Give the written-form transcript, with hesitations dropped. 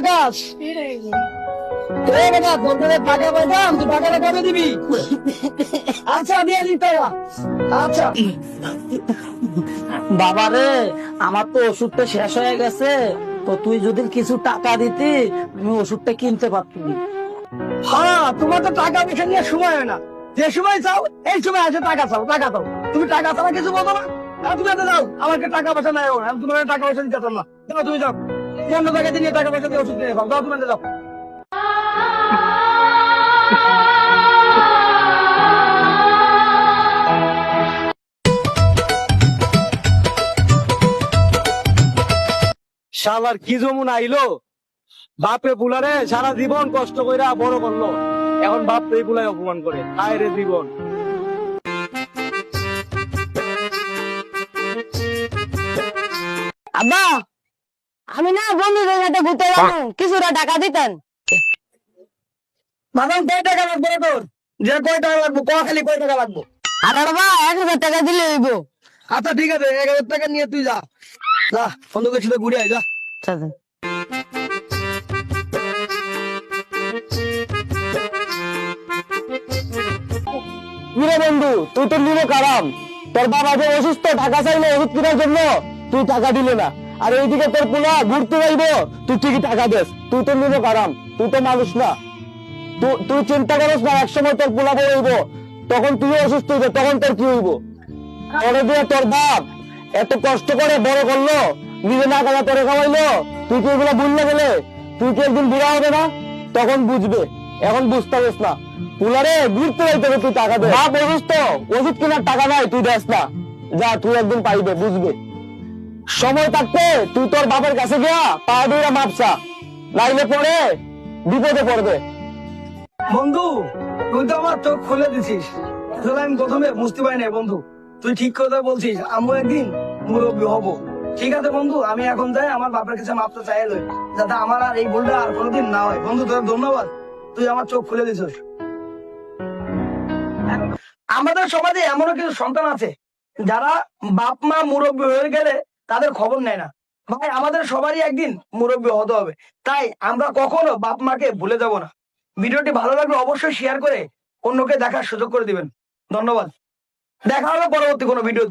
আকাশ টাকা পাইতাম, তুই টাকাটা কবে দিবি? আচ্ছা দিয়ে দিতে। আচ্ছা বাবা রে, আমার তো ওষুধটা শেষ হয়ে গেছে, তো তুই যদি কিছু টাকা দিতি আমি ওষুধটা কিনতে পারতাম। হ্যাঁ, তোমার তো টাকা পয়সা নিয়ে সময় হয় না। যে সময় চাও এই সময় আছে টাকা চাও, টাকা দাও। তুমি টাকা ছাড়া কিছু বলো না। তুমি এত যাও, আমাকে টাকা পয়সা নাই, আমি তোমার টাকা পয়সা দিতে পারতাম না। যাও তুমি যাও, অন্য টাকা দিয়ে টাকা পয়সা দিয়ে ওষুধ কিনে খাও। যাও তুমি যাও। শালার কি জমুন আইলো, বাপে বুলারে সারা জীবন কষ্ট কইরা বড় করলো, এখন বাপ এই বুলাই অপমান করে। আয় রে জীবন। আব্বা, আমি না বন্ধুদের সাথে ঘুরতে যাবো, কিছুটা টাকা দিতেন। মাদাম কয় টাকা লাগবে রে তোর? যে কয় টাকা লাগবে ক, খালি কয় টাকা লাগবে? আর বাবা 1000 টাকা দিলে হইব। আচ্ছা ঠিক আছে, 1000 টাকা নিয়ে তুই যা, যা বন্ধুকের সাথে ঘুরে আয়, যা। কিরে বন্ধু, তুই তো নিলো কারাম, তোর বাবা যে অসুস্থ, টাকা চাইলে ওষুধ কেনার জন্য, তুই টাকা দিলে না। আর এইদিকে তোর পোলা ঘুরতে যাইবো, তুই ঠিকই টাকা দেস। তুই তো নিলো কারাম, তুই তো মানুষ না। তুই চিন্তা করিস না, একসময় তোর পোলা বড় হইব, তখন তুই অসুস্থ হইব, তখন তোর কি হইব? তোরে দিয়ে তোর বাপ এত কষ্ট করে বড় করলো, নিজে না খাওয়া তোরে খাওয়াইলো, তুই কি এগুলো ভুললে গেলে? তুই কি একদিন বুড়া হবে না? তখন বুঝবে, এখন বুঝতে পারিস না। পুলারে ঘুরতে যাইতে হবে, তুই টাকা দে। বাপ অসুস্থ, ওষুধ কেনার টাকা নাই, তুই দেস না। যা, তুই একদিন পাইবে, বুঝবে। সময় থাকতে তুই তোর বাপের কাছে গিয়া পা দুইরা মাপসা, নাইলে পরে বিপদে পড়বে। বন্ধু তুই তো আমার চোখ খুলে দিছিস, আসলে আমি প্রথমে বুঝতে পারি না। বন্ধু তুই ঠিক কথা বলছিস, আমিও একদিন মুরব্বী হব। ঠিক আছে বন্ধু, আমি এখন যাই আমার বাপের কাছে মাপতে চাই লই, যাতে আমার আর এই ভুলটা আর কোনোদিন না হয়। বন্ধু তোর ধন্যবাদ, তুই আমার চোখ খুলে দিছিস। আমাদের সমাজে এমনও কিছু সন্তান আছে যারা বাপ মা মুরব্বী হয়ে গেলে তাদের খবর নেয় না। ভাই আমাদের সবারই একদিন মুরব্বী হতে হবে, তাই আমরা কখনো বাপ মাকে ভুলে যাব না। ভিডিওটি ভালো লাগলে অবশ্যই শেয়ার করে অন্যকে দেখার সুযোগ করে দিবেন। ধন্যবাদ, দেখা হবে পরবর্তী কোনো ভিডিও।